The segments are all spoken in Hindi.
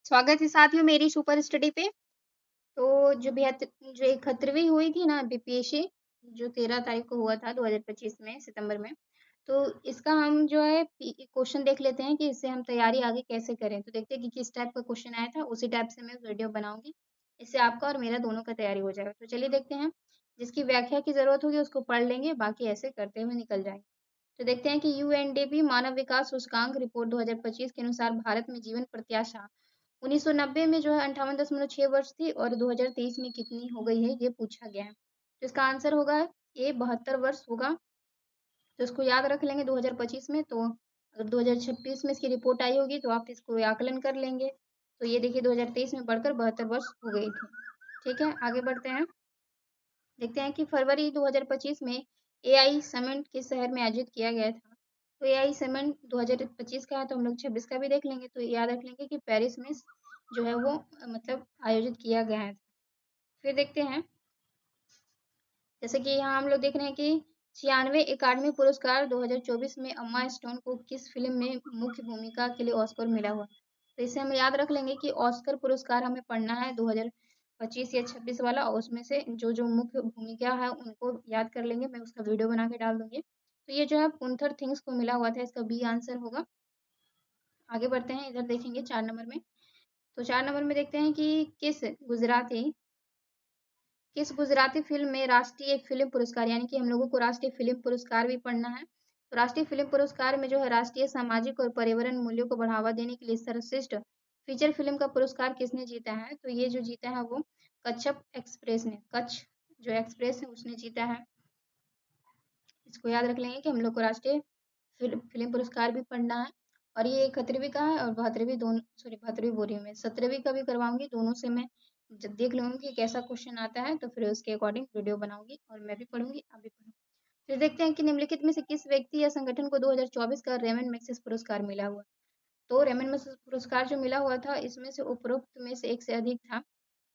स्वागत है साथियों मेरी सुपर स्टडी पे। तो जो 71वीं हुई थी ना बीपीएससी, जो 13 तारीख को हुआ था 2025 में सितंबर में। तो इसका हम जो है क्वेश्चन देख लेते हैं कि इससे हम तैयारी आगे कैसे करें। तो देखते हैं कि किस टाइप का क्वेश्चन आया था, उसी टाइप से मैं वीडियो बनाऊंगी। इससे आपका और मेरा दोनों का तैयारी हो जाएगा। तो चलिए देखते हैं। जिसकी व्याख्या की जरूरत होगी उसको पढ़ लेंगे, बाकी ऐसे करते हुए निकल जाएंगे। तो देखते हैं कि यूएनडीपी मानव विकास सूचकांक रिपोर्ट 2025 के अनुसार भारत में जीवन प्रत्याशा 1990 में जो है 58.6 वर्ष थी और 2023 में कितनी हो गई है, ये पूछा गया है। तो इसका आंसर होगा ए 72 वर्ष होगा। तो इसको याद रख लेंगे 2025 में। तो अगर 2026 में इसकी रिपोर्ट आई होगी तो आप इसको आकलन कर लेंगे। तो ये देखिए 2023 में बढ़कर 72 वर्ष हो गई थी। ठीक है, आगे बढ़ते हैं। देखते हैं कि फरवरी 2025 में एआई समिट किस शहर में आयोजित किया गया था। तो एआई समिट 2025 का है, तो हम लोग 26 का भी देख लेंगे। तो याद रख लेंगे कि पेरिस में जो है वो मतलब आयोजित किया गया है। फिर देखते हैं, जैसे कि यहाँ हम लोग देख रहे हैं कि 96 अकादमी पुरस्कार 2024 में अम्मा स्टोन को किस फिल्म में मुख्य भूमिका के लिए ऑस्कर मिला हुआ। तो इसे हम याद रख लेंगे कि ऑस्कर पुरस्कार हमें पढ़ना है 2025 या 26 वाला, और उसमें से जो जो मुख्य भूमिका है उनको याद कर लेंगे। मैं उसका वीडियो बना के डाल दूंगी। तो ये जो है पुंथर थिंग्स को मिला हुआ था, इसका बी आंसर होगा। आगे बढ़ते हैं, इधर देखेंगे 4 नंबर में। तो 4 नंबर में देखते हैं कि किस गुजराती फिल्म में राष्ट्रीय फिल्म पुरस्कार, यानी कि हम लोगों को राष्ट्रीय फिल्म पुरस्कार भी पढ़ना है। तो राष्ट्रीय फिल्म पुरस्कार में जो है राष्ट्रीय सामाजिक और पर्यावरण मूल्यों को बढ़ावा देने के लिए सर्वश्रेष्ठ फीचर फिल्म का पुरस्कार किसने जीता है। तो ये जो जीता है वो कच्छप एक्सप्रेस ने, कच्छ जो एक्सप्रेस है उसने जीता है। इसको याद रख लेंगे कि हम लोग को राष्ट्रीय फिल्म पुरस्कार भी पढ़ना है। और ये 71वीं का है और 72वीं, दोनों सॉरी 72वीं बोल रही हूँ मैं, 17वीं का भी करवाऊंगी। दोनों से मैं जब देख लूंगी कि कैसा क्वेश्चन आता है तो फिर उसके अकॉर्डिंग वीडियो बनाऊंगी, और मैं भी पढ़ूंगी, आप भी पढ़ूंगी। फिर देखते हैं कि निम्नलिखित में से किस व्यक्ति या संगठन को 2024 का रेमन मैग्सेसे पुरस्कार मिला हुआ। तो रेमन मैग्सेसे पुरस्कार जो मिला हुआ था, इसमें से उपरोक्त में से एक से अधिक था।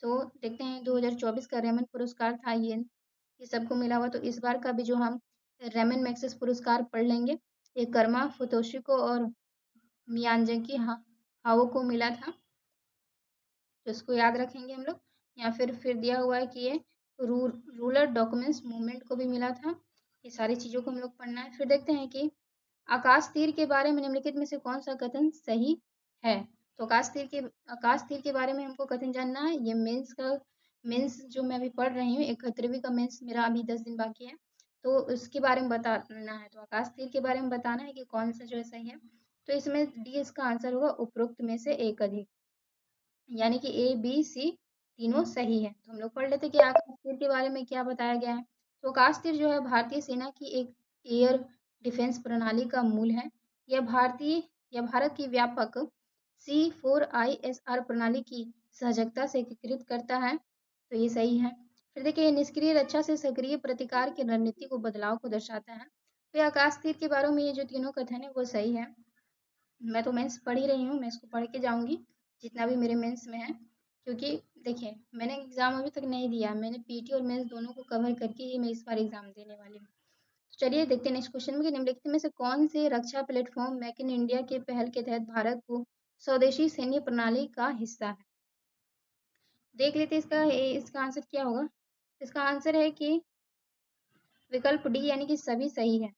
तो देखते हैं 2024 का रेमन पुरस्कार था ये सबको मिला हुआ। तो इस बार का भी जो हम रेमन मैग्सेसे पुरस्कार पढ़ लेंगे, ये कर्मा फुतोशी को और मियांजाकी हाओ को मिला था। तो इसको याद रखेंगे हम लोग। या फिर दिया हुआ है कि ये रूरल डॉक्यूमेंट्स मूवमेंट को भी मिला था। ये सारी चीज़ों को हम लोग पढ़ना है। फिर देखते हैं कि आकाश तीर के बारे में निम्नलिखित में से कौन सा कथन सही है। तो आकाश तीर के बारे में हमको कथन जानना है। ये मेंस जो मैं अभी पढ़ रही हूँ, 71वीं का मेंस मेरा अभी 10 दिन बाकी है, तो उसके बारे में बताना है। तो आकाश तीर के बारे में बताना है कि कौन सा जो है सही है। तो इसमें डी इसका आंसर होगा, उपरोक्त में से एक अधिक, यानी कि ए बी सी तीनों सही है। तो हम लोग पढ़ लेते हैं कि आकाश तीर के बारे में क्या बताया गया है। तो आकाश तीर जो है भारतीय सेना की एक एयर डिफेंस प्रणाली का मूल है। यह भारत की व्यापक C4ISR प्रणाली की सजगता से एकीकृत करता है। तो ये सही है। फिर देखिए, निष्क्रिय रक्षा से सक्रिय प्रतिकार की रणनीति को बदलाव को दर्शाता है। तो ये आकाश तीर के बारे में ये जो तीनों कथन है वो सही है। मैं तो मेंस पढ़ ही रही हूँ, मैं इसको पढ़ के जाऊंगी जितना भी मेरे मेंस में है। क्योंकि देखिए, मैंने एग्जाम अभी तक नहीं दिया, मैंने पीटी और मेंस दोनों को कवर करके ही मैं इस बार एग्जाम देने वाली हूँ। तो चलिए देखते हैं नेक्स्ट क्वेश्चन में कि निम्नलिखित में से कौन से रक्षा प्लेटफॉर्म मेक इन इंडिया के पहल के तहत भारत को स्वदेशी सैन्य प्रणाली का हिस्सा है। देख लेते हैं इसका आंसर क्या होगा। इसका आंसर है कि विकल्प डी, यानी कि सभी सही है।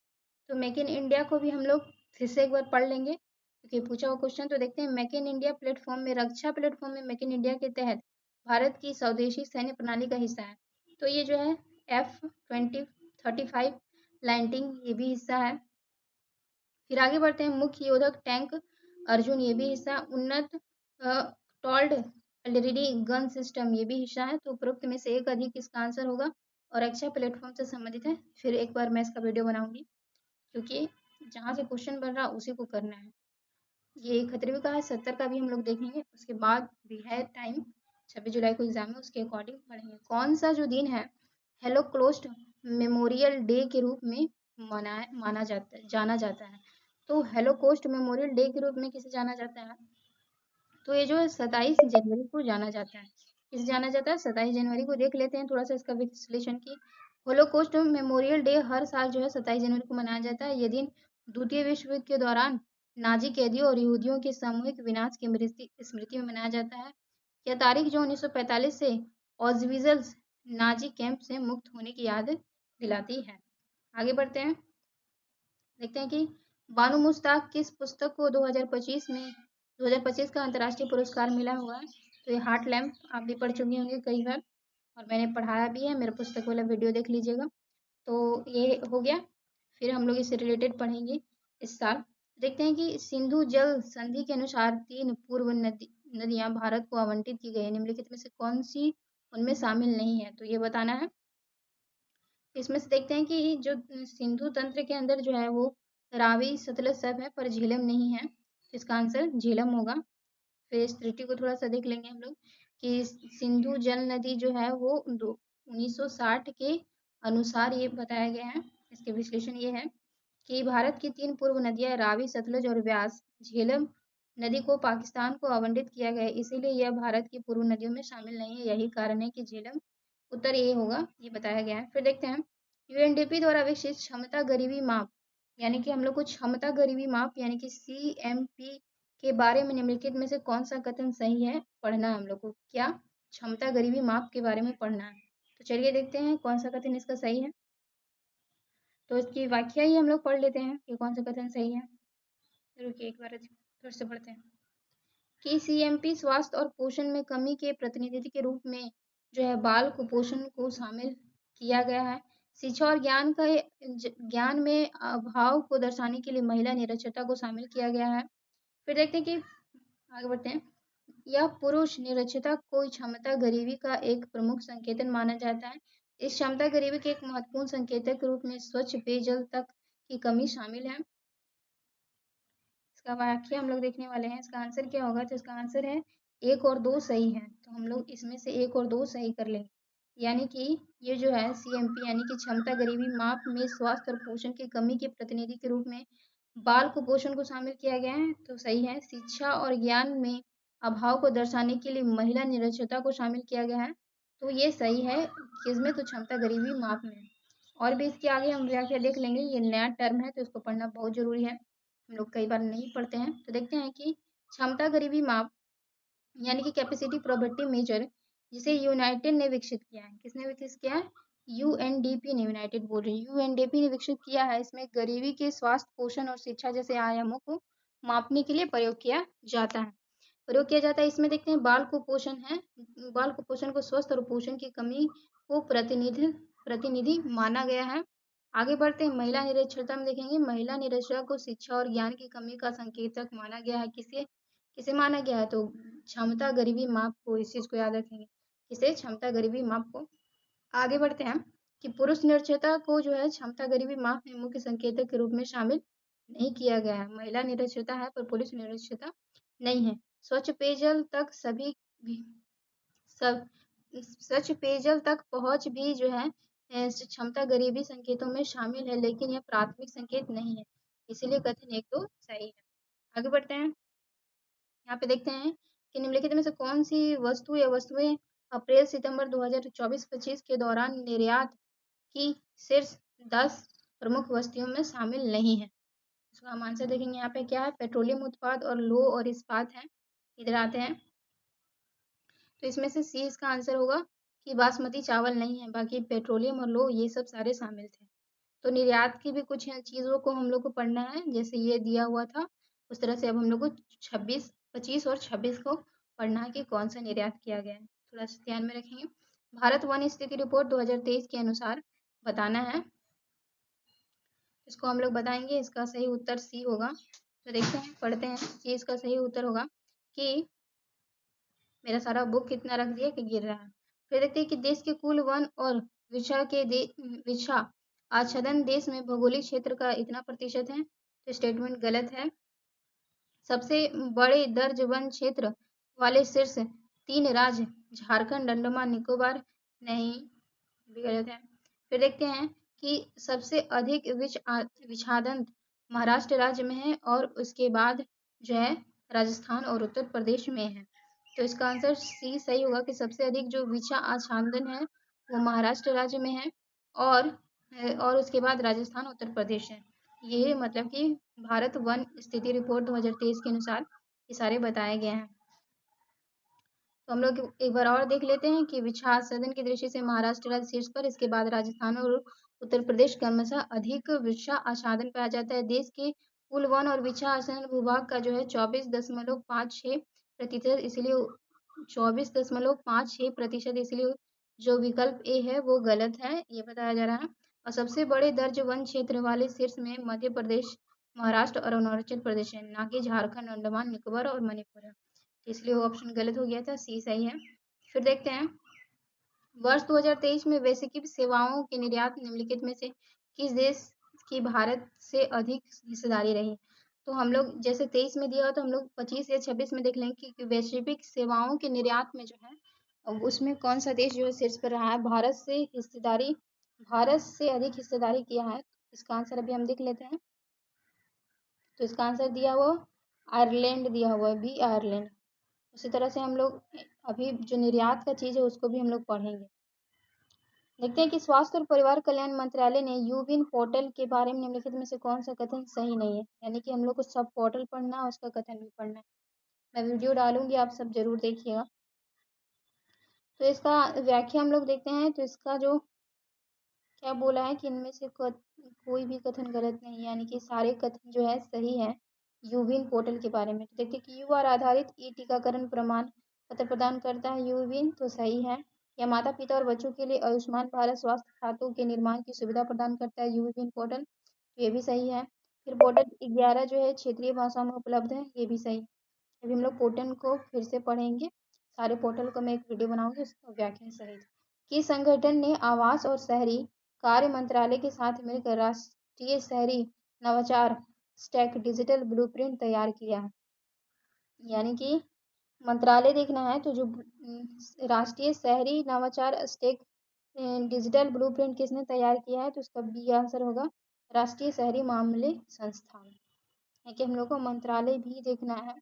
तो मेक इन इंडिया को भी हम लोग फिर से एक बार पढ़ लेंगे क्योंकि पूछा हुआ क्वेश्चन। तो देखते हैं, मेक इन इंडिया प्लेटफॉर्म में, रक्षा प्लेटफॉर्म में मेक इन इंडिया के तहत भारत की स्वदेशी सैन्य प्रणाली का हिस्सा है। तो ये जो है F-35 लैंडिंग, ये भी हिस्सा है। फिर आगे बढ़ते हैं, मुख्य योधक टैंक अर्जुन, ये भी हिस्सा। उन्नत टॉल्ड आर्टिलरी गन सिस्टम, ये भी हिस्सा है। तो उपरोक्त में से एक अधिक इसका आंसर होगा और रक्षा प्लेटफॉर्म से संबंधित है। फिर एक बार मैं इसका वीडियो बनाऊंगी क्योंकि जहाँ से क्वेश्चन बन रहा उसी को करना है। ये 71वीं का है, 70 का भी हम लोग देखेंगे, उसके बाद भी है टाइम। 26 जुलाई को एग्जाम है, उसके अकॉर्डिंग पढ़ेंगे। कौन सा जो दिन है हेलोकोस्ट मेमोरियल डे के रूप में जाना जाता है। तो हेलोकोस्ट मेमोरियल डे के रूप में किसे जाना जाता है। तो ये जो है 27 जनवरी को जाना जाता है। किसे जाना जाता है, 27 जनवरी को। देख लेते हैं थोड़ा सा इसका विश्लेषण की। होलोकॉस्ट मेमोरियल डे हर साल जो है 27 जनवरी को मनाया जाता है। ये दिन द्वितीय विश्व युद्ध के दौरान नाजी कैदियों और यहूदियों के सामूहिक विनाश की स्मृति में मनाया जाता है। यह तारीख जो 1945 से ऑजविजल्स नाजी कैंप से मुक्त होने की याद दिलाती है। आगे बढ़ते हैं, देखते हैं कि बानू मुश्ताक किस पुस्तक को 2025 का अंतर्राष्ट्रीय पुरस्कार मिला हुआ है। तो ये हार्ट लैम्प आप भी पढ़ चुके होंगे कई बार और मैंने पढ़ाया भी है, मेरा पुस्तक वाला वीडियो देख लीजिएगा। तो ये हो गया, फिर हम लोग इससे रिलेटेड पढ़ेंगे इस साल। देखते हैं कि सिंधु जल संधि के अनुसार 3 पूर्व नदियां भारत को आवंटित की गई है, निम्नलिखित में से कौन सी उनमें शामिल नहीं है, तो ये बताना है। इसमें से देखते हैं कि जो सिंधु तंत्र के अंदर जो है वो रावी सतलज सब है पर झेलम नहीं है, तो इसका आंसर झेलम होगा। फिर इस त्रुटि को थोड़ा सा देख लेंगे हम लोग कि सिंधु जल नदी जो है वो 1960 के अनुसार ये बताया गया है, इसके विश्लेषण ये है कि भारत की 3 पूर्व नदियां रावी, सतलज और व्यास, झेलम नदी को पाकिस्तान को आवंटित किया गया है, इसीलिए यह भारत की पूर्व नदियों में शामिल नहीं है। यही कारण है कि झेलम उत्तर ये होगा, ये बताया गया है। फिर देखते हैं यूएनडीपी द्वारा विकसित क्षमता गरीबी माप, यानी कि हम लोग को क्षमता गरीबी माप यानी कि CMP के बारे में निम्नलिखित में से कौन सा कथन सही है, पढ़ना है हम लोग को। क्या? क्षमता गरीबी माप के बारे में पढ़ना है। तो चलिए देखते हैं कौन सा कथन इसका सही है। तो इसकी व्याख्या ही हम लोग पढ़ लेते हैं कि कौन सा कथन सही है। रुकिए एक बार फिर से पढ़ते हैं कि CMP स्वास्थ्य और पोषण में कमी के प्रतिनिधि के रूप में जो है बाल कुपोषण को शामिल किया गया है। शिक्षा और ज्ञान में अभाव को दर्शाने के लिए महिला निरक्षरता को शामिल किया गया है। फिर देखते हैं कि आगे बढ़ते हैं, यह पुरुष निरक्षरता को क्षमता गरीबी का एक प्रमुख संकेतन माना जाता है। इस क्षमता गरीबी के एक महत्वपूर्ण संकेतक के रूप में स्वच्छ पेयजल तक की कमी शामिल है। इसका वाक्य हम लोग देखने वाले हैं, इसका आंसर क्या होगा, तो इसका आंसर है 1 और 2 सही है। तो हम लोग इसमें से 1 और 2 सही कर लेंगे, यानी कि ये जो है CMP यानी कि क्षमता गरीबी माप में स्वास्थ्य और पोषण की कमी के प्रतिनिधि के रूप में बाल कुपोषण को शामिल किया गया है, तो सही है। शिक्षा और ज्ञान में अभाव को दर्शाने के लिए महिला निरक्षरता को शामिल किया गया है, तो ये सही है किसमें, तो क्षमता गरीबी माप में। और भी इसके आगे हम व्याख्या देख लेंगे, ये नया टर्म है तो इसको पढ़ना बहुत जरूरी है, हम लोग कई बार नहीं पढ़ते हैं। तो देखते हैं कि क्षमता गरीबी माप यानी कि कैपेसिटी प्रोबेबिलिटी मेजर, जिसे यूनाइटेड ने विकसित किया है। किसने विकसित किया है? UNDP ने, यूनाइटेड बोल रही है, UNDP ने विकसित किया है। इसमें गरीबी के स्वास्थ्य, पोषण और शिक्षा जैसे आयामों को मापने के लिए प्रयोग किया जाता है। इसमें देखते हैं बाल कुपोषण है, बाल कुपोषण को स्वस्थ और पोषण की कमी को प्रतिनिधि माना गया है। आगे बढ़ते हैं, महिला निरक्षरता में देखेंगे, महिला निरक्षरता को शिक्षा और ज्ञान की कमी का संकेतक माना गया है। किसे किसे माना गया है, तो क्षमता गरीबी माप को, इस चीज को याद रखेंगे, किसे, क्षमता गरीबी माप को। आगे बढ़ते हैं कि पुरुष निरक्षरता को जो है क्षमता गरीबी माप में मुख्य संकेतक के रूप में शामिल नहीं किया गया है। महिला निरक्षरता है पर पुरुष निरक्षरता नहीं है। स्वच्छ पेयजल तक सब स्वच्छ पेयजल तक पहुंच भी जो है क्षमता गरीबी संकेतों में शामिल है, लेकिन यह प्राथमिक संकेत नहीं है, इसीलिए कथन 1 तो सही है। आगे बढ़ते हैं, यहाँ पे देखते हैं कि निम्नलिखित में से कौन सी वस्तु या वस्तुएं अप्रैल सितंबर 2024-25 के दौरान निर्यात की शीर्ष 10 प्रमुख वस्तुओं में शामिल नहीं है। इसका हम आंसर देखेंगे, यहाँ पे क्या है, पेट्रोलियम उत्पाद और लौह और इस्पात है। इधर आते हैं तो इसमें से सी इसका आंसर होगा कि बासमती चावल नहीं है, बाकी पेट्रोलियम और लौह ये सब सारे शामिल थे। तो निर्यात की भी कुछ चीज़ों को हम लोग को पढ़ना है, जैसे ये दिया हुआ था उस तरह से अब हम लोग को 25 और 26 को पढ़ना है कि कौन सा निर्यात किया गया है, थोड़ा सा ध्यान में रखेंगे। भारत वन स्थिति रिपोर्ट 2023 के अनुसार बताना है, इसको हम लोग बताएंगे। इसका सही उत्तर सी होगा। तो देखते हैं, पढ़ते हैं, सी इसका सही उत्तर होगा कि मेरा सारा बुक कितना रख दिया कि गिर रहा है। फिर देखते हैं कि देश के कुल वन और विषा आच्छादन देश में भौगोलिक क्षेत्र का इतना प्रतिशत है, तो स्टेटमेंट गलत है। सबसे बड़े दर्ज वन क्षेत्र वाले शीर्ष 3 राज्य झारखंड, अंडमान निकोबार नहीं, भी गलत है। फिर देखते हैं कि सबसे अधिक विषादन महाराष्ट्र राज्य में है और उसके बाद जो है राजस्थान और उत्तर प्रदेश में है, तो इसका आंसर सी सही होगा कि सबसे अधिक जो विषा आच्छादन है वो महाराष्ट्र राज्य में है और उसके बाद राजस्थान उत्तर प्रदेश है। ये मतलब कि भारत वन स्थिति रिपोर्ट 2023 के अनुसार ये सारे बताए गए हैं। तो हम लोग एक बार और देख लेते हैं कि वृक्षाच्छादन की दृष्टि से महाराष्ट्र राज्य शीर्ष पर, इसके बाद राजस्थान और उत्तर प्रदेश क्रमशः अधिक वृक्षाच्छादन पाया जाता है। देश के कुल वन और वृक्षाच्छादन भूभाग का जो है 24.56%, इसलिए 24.56%, इसलिए जो विकल्प ए है वो गलत है, ये बताया जा रहा है। और सबसे बड़े दर्ज वन क्षेत्र वाले शीर्ष में मध्य प्रदेश, महाराष्ट्र और अरुणाचल प्रदेश है, ना कि झारखंड, अंडमान निकोबार और मणिपुर है। इसलिए वो ऑप्शन गलत हो गया था, सी सही है। फिर देखते हैं वर्ष 2023 में वैश्विक सेवाओं के निर्यात निम्नलिखित में से किस देश की भारत से अधिक हिस्सेदारी रही। तो हम लोग जैसे 23 में दिया तो हम लोग 25 या 26 में देख लेंगे कि वैश्विक सेवाओं के निर्यात में जो है उसमें कौन सा देश जो है शीर्ष पर रहा है। भारत से अधिक हिस्सेदारी किया है। इसका आंसर अभी हम देख लेते हैं। तो इसका आंसर दिया हुआ आयरलैंड दिया हुआ है, बी आयरलैंड। उसी तरह से हम लोग अभी जो निर्यात का चीज़ है उसको भी हम लोग पढ़ेंगे। देखते हैं कि स्वास्थ्य और परिवार कल्याण मंत्रालय ने यूविन पोर्टल के बारे में निम्नलिखित में से कौन सा कथन सही नहीं है। यानी कि हम लोग को सब पोर्टल पढ़ना है, उसका कथन भी पढ़ना है। मैं वीडियो डालूंगी, आप सब जरूर देखिएगा। तो इसका व्याख्या हम लोग देखते हैं। तो इसका जो क्या बोला है कि इनमें से कोई भी कथन गलत नहीं है, यानी कि सारे कथन जो है सही है यूविन पोर्टल के बारे में। तो देखते हैं कि यूआर आधारित ई टीकाकरण प्रमाण पत्र प्रदान करता है यूविन, तो सही है। या माता पिता और बच्चों के लिए आयुष्मान भारत स्वास्थ्य खातों के निर्माण की सुविधा प्रदान करता है यूविन पोर्टल, तो ये भी सही है। फिर पोर्टल 11 जो है क्षेत्रीय भाषाओं में उपलब्ध है, ये भी सही। अभी हम लोग पोर्टल को फिर से पढ़ेंगे, सारे पोर्टल को मैं एक वीडियो बनाऊंगी उसका व्याख्या सहित। कि संगठन ने आवास और शहरी कार्य मंत्रालय के साथ मिलकर राष्ट्रीय शहरी नवाचार स्टैक डिजिटल ब्लूप्रिंट तैयार किया है। यानी कि मंत्रालय देखना है तो जो राष्ट्रीय शहरी नवाचार स्टैक डिजिटल ब्लूप्रिंट किसने तैयार किया है, तो उसका बी आंसर होगा राष्ट्रीय शहरी मामले संस्थान। है कि हम लोग को मंत्रालय भी देखना है।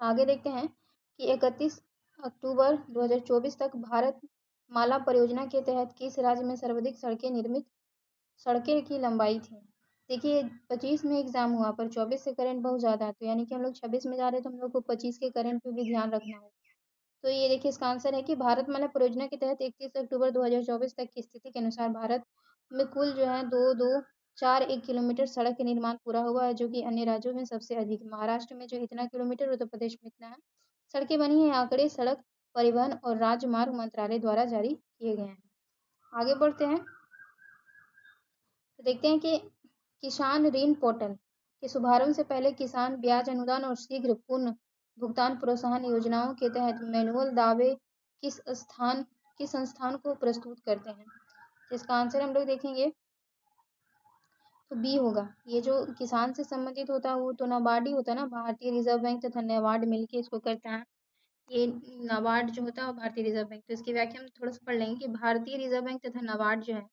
आगे देखते हैं कि 31 अक्टूबर 2024 तक भारत माला परियोजना के तहत किस राज्य में सर्वाधिक सड़कें की लंबाई थी। देखिए 25 में एग्जाम हुआ पर 24 से करंट बहुत ज़्यादा है, तो यानी कि हम लोग 26 में जा रहे हैं तो हम लोग को 25 के करंट पे भी ध्यान रखना है। तो ये देखिए इसका आंसर है कि भारत माला परियोजना के तहत 31 अक्टूबर 2024 तक की स्थिति के अनुसार भारत में कुल जो है 2241 किलोमीटर सड़क के निर्माण पूरा हुआ है, जो कि अन्य राज्यों में सबसे अधिक। महाराष्ट्र में जो इतना किलोमीटर, उत्तर प्रदेश में इतना है सड़कें बनी हैं। आंकड़े सड़क परिवहन और राजमार्ग मंत्रालय द्वारा जारी किए गए हैं। आगे बढ़ते हैं तो देखते हैं कि किसान ऋण पोर्टल के शुभारंभ से पहले किसान ब्याज अनुदान और शीघ्र पुनः भुगतान प्रोत्साहन योजनाओं के तहत मैनुअल दावे किस संस्थान को प्रस्तुत करते हैं। इसका आंसर हम लोग देखेंगे तो बी होगा। ये जो किसान से संबंधित होता है वो तो नाबार्ड ही होता है ना, भारतीय रिजर्व बैंक तथा नाबार्ड मिलके इसको करता है। ये नाबार्ड जो होता है भारतीय रिजर्व बैंक। तो इसकी व्याख्या हम थोड़ा सा पढ़ लेंगे कि भारतीय रिजर्व बैंक तथा नाबार्ड जो है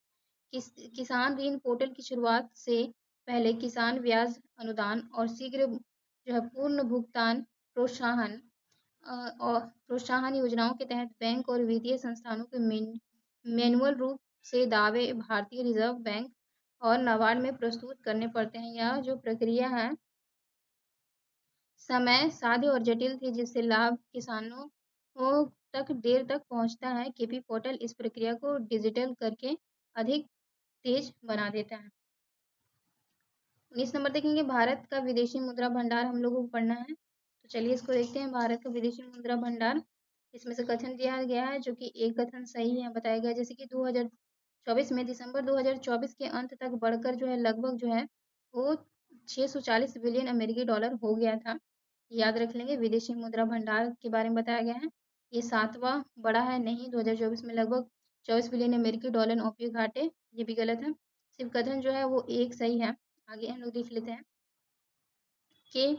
किसान ऋण पोर्टल की शुरुआत से पहले किसान ब्याज अनुदान और शीघ्र जो है पूर्ण भुगतान प्रोत्साहन योजनाओं के तहत बैंक और वित्तीय संस्थानों के मैनुअल रूप से दावे भारतीय रिजर्व बैंक और नाबार्ड में प्रस्तुत करने पड़ते हैं। यह जो प्रक्रिया है समय साध्य और जटिल थी, जिससे लाभ किसानों तक देर तक पहुंचता है। केपी पोर्टल इस प्रक्रिया को डिजिटल करके अधिक तेज बना देता है। 19 नंबर देखेंगे भारत का विदेशी मुद्रा भंडार हम लोगों को पढ़ना है। तो चलिए इसको देखते हैं। भारत का विदेशी मुद्रा भंडार, इसमें से कथन दिया गया है जो कि एक कथन सही है बताया गया, जैसे कि 2024 में दिसंबर 2024 के अंत तक बढ़कर जो है लगभग जो है वो 640 बिलियन अमेरिकी डॉलर हो गया था। याद रख लेंगे, विदेशी मुद्रा भंडार के बारे में बताया गया है। ये 7वां बड़ा है नहीं, 2024 में लगभग 24 बिलियन अमेरिकी डॉलर उपयोग घाटे, ये भी गलत है। सिर्फ कथन जो है वो एक सही है। आगे हम लोग देख लेते हैं कि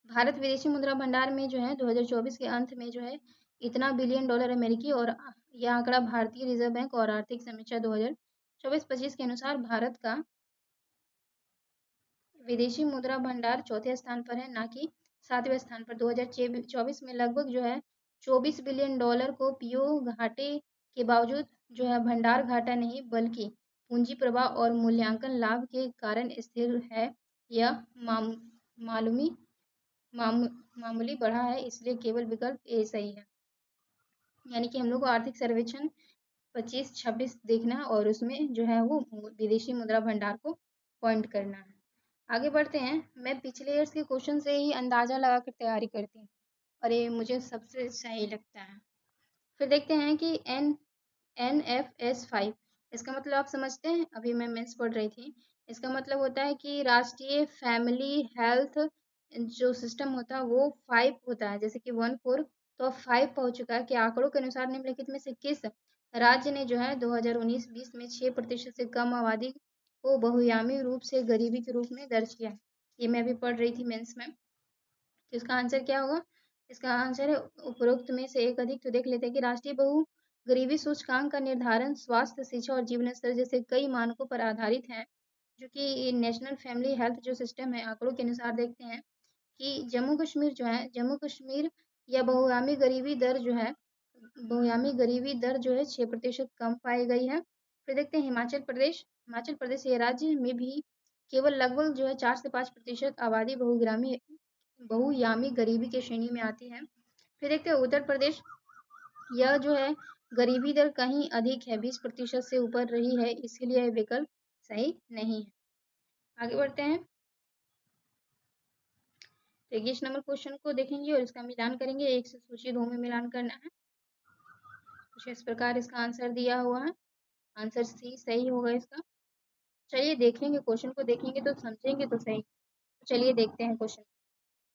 भारत विदेशी मुद्रा भंडार में जो है 2024 के अंत में जो है इतना बिलियन डॉलर अमेरिकी, और यह आंकड़ा भारतीय रिजर्व बैंक और आर्थिक समीक्षा 2024-25 के अनुसार भारत का विदेशी मुद्रा भंडार चौथे स्थान पर है, ना कि 7वें स्थान पर। 2024 में लगभग जो है 24 बिलियन डॉलर को पीओ घाटे के बावजूद जो है भंडार घाटा नहीं बल्कि पूंजी प्रवाह और मूल्यांकन लाभ के कारण स्थिर है। यह मामूली मामूली बढ़ा है, इसलिए केवल विकल्प ए सही है। यानी कि हम लोग को आर्थिक सर्वेक्षण 25-26 देखना है और उसमें जो है वो विदेशी मुद्रा भंडार को पॉइंट करना है। आगे बढ़ते हैं। मैं पिछले ईयर्स के क्वेश्चन से ही अंदाजा लगाकर तैयारी करती हूँ और ये मुझे सबसे सही लगता है। फिर देखते हैं कि NFS 5 इसका मतलब आप समझते हैं, अभी मैं मेंस पढ़ रही थी। इसका मतलब होता है कि राष्ट्रीय फैमिली हेल्थ जो सिस्टम होता है वो 5 होता है, जैसे कि 1-4 तो अब 5 पहुंच चुका है कि आंकड़ों के अनुसार निम्नलिखित में से किस राज्य ने जो है 2019-20 में 6% से कम आबादी को बहुआयामी रूप से गरीबी के रूप में दर्ज किया। ये मैं भी पढ़ रही थी मेंस में। तो इसका आंसर क्या होगा? इसका आंसर है उपरोक्त में से एक अधिक। तो देख लेते हैं कि राष्ट्रीय बहु गरीबी सूचकांक का निर्धारण स्वास्थ्य, शिक्षा और जीवन स्तर जैसे कई मानकों पर आधारित है, जो कि नेशनल फैमिली हेल्थ जो सिस्टम है आंकड़ों के अनुसार देखते हैं कि जम्मू कश्मीर जो है, जम्मू कश्मीर या बहुआयामी गरीबी दर जो है, बहुआयामी गरीबी दर जो है 6% कम पाई गई है। फिर देखते हैं हिमाचल प्रदेश। हिमाचल प्रदेश ये राज्य में भी केवल लगभग जो है 4 से 5% आबादी बहुआयामी गरीबी की श्रेणी में आती है। फिर देखते हैं उत्तर प्रदेश। यह जो है गरीबी दर कहीं अधिक है, 20% से ऊपर रही है, इसलिए यह विकल्प सही नहीं है। आगे बढ़ते हैं। तो 21 नंबर क्वेश्चन को देखेंगे और इसका मिलान करेंगे। एक से सूची 2 में मिलान करना है। कुछ इस प्रकार इसका आंसर दिया हुआ है। आंसर सी सही होगा इसका। चलिए देखेंगे, क्वेश्चन को देखेंगे तो समझेंगे तो सही। चलिए देखते हैं क्वेश्चन।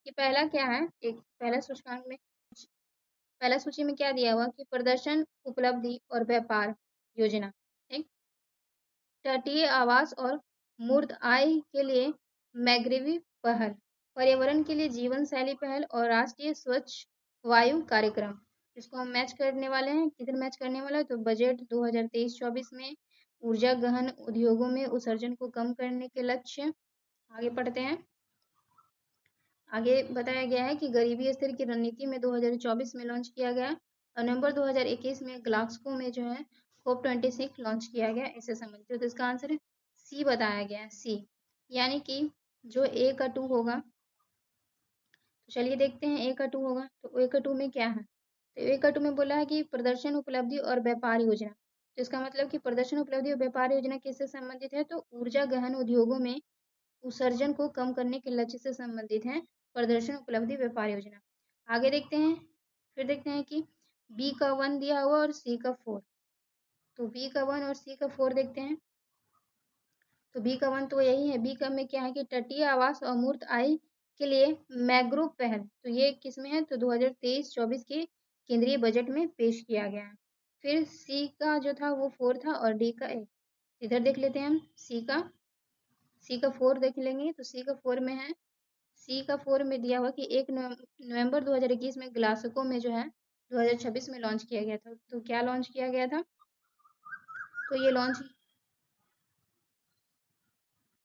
ये पहला क्या है, एक पहला सूचकांक में पहला सूची में क्या दिया हुआ कि प्रदर्शन, उपलब्धि और व्यापार योजना, ठीक, तटीय आवास और मूर्त आय के लिए मैग्रेवी पहल, पर्यावरण के लिए जीवन शैली पहल और राष्ट्रीय स्वच्छ वायु कार्यक्रम। इसको हम मैच करने वाले हैं। किधर मैच करने वाला है? तो बजट 2023-24 में ऊर्जा गहन उद्योगों में उत्सर्जन को कम करने के लक्ष्य। आगे पढ़ते हैं। आगे बताया गया है कि गरीबी स्तर की रणनीति में 2024 में लॉन्च किया गया और नवंबर 2021 में ग्लासगो में जो है COP26 लॉन्च किया गया। इसे समझते हो तो इसका आंसर है सी बताया गया है, सी। यानी कि जो ए का 2 होगा, तो चलिए देखते हैं ए का 2 होगा तो ए का 2 में क्या है। तो ए का 2 में बोला है कि प्रदर्शन, उपलब्धि और व्यापार योजना। तो इसका मतलब कि प्रदर्शन, उपलब्धि और व्यापार योजना किससे संबंधित है? तो ऊर्जा गहन उद्योगों में उत्सर्जन को कम करने के लक्ष्य से संबंधित है प्रदर्शन, उपलब्धि, व्यापार योजना। आगे देखते हैं। फिर देखते हैं कि बी का 1 दिया हुआ और सी का 4। तो बी का 1 और सी का 4 देखते हैं। तो बी का 1 तो यही है। बी का में क्या है कि तटीय आवास और मूर्त आय के लिए मैग्रो पहल, तो ये किस में है? तो 2023-24 के केंद्रीय बजट में पेश किया गया है। फिर सी का जो था वो 4 था और डी का 1। इधर देख लेते हैं हम सी का 4 देख लेंगे। तो सी का 4 में है, सी का 4 में दिया हुआ कि 1 नवंबर 2021 में ग्लासगो में जो है 2026 में लॉन्च किया गया था। तो क्या लॉन्च किया गया था? तो ये लॉन्च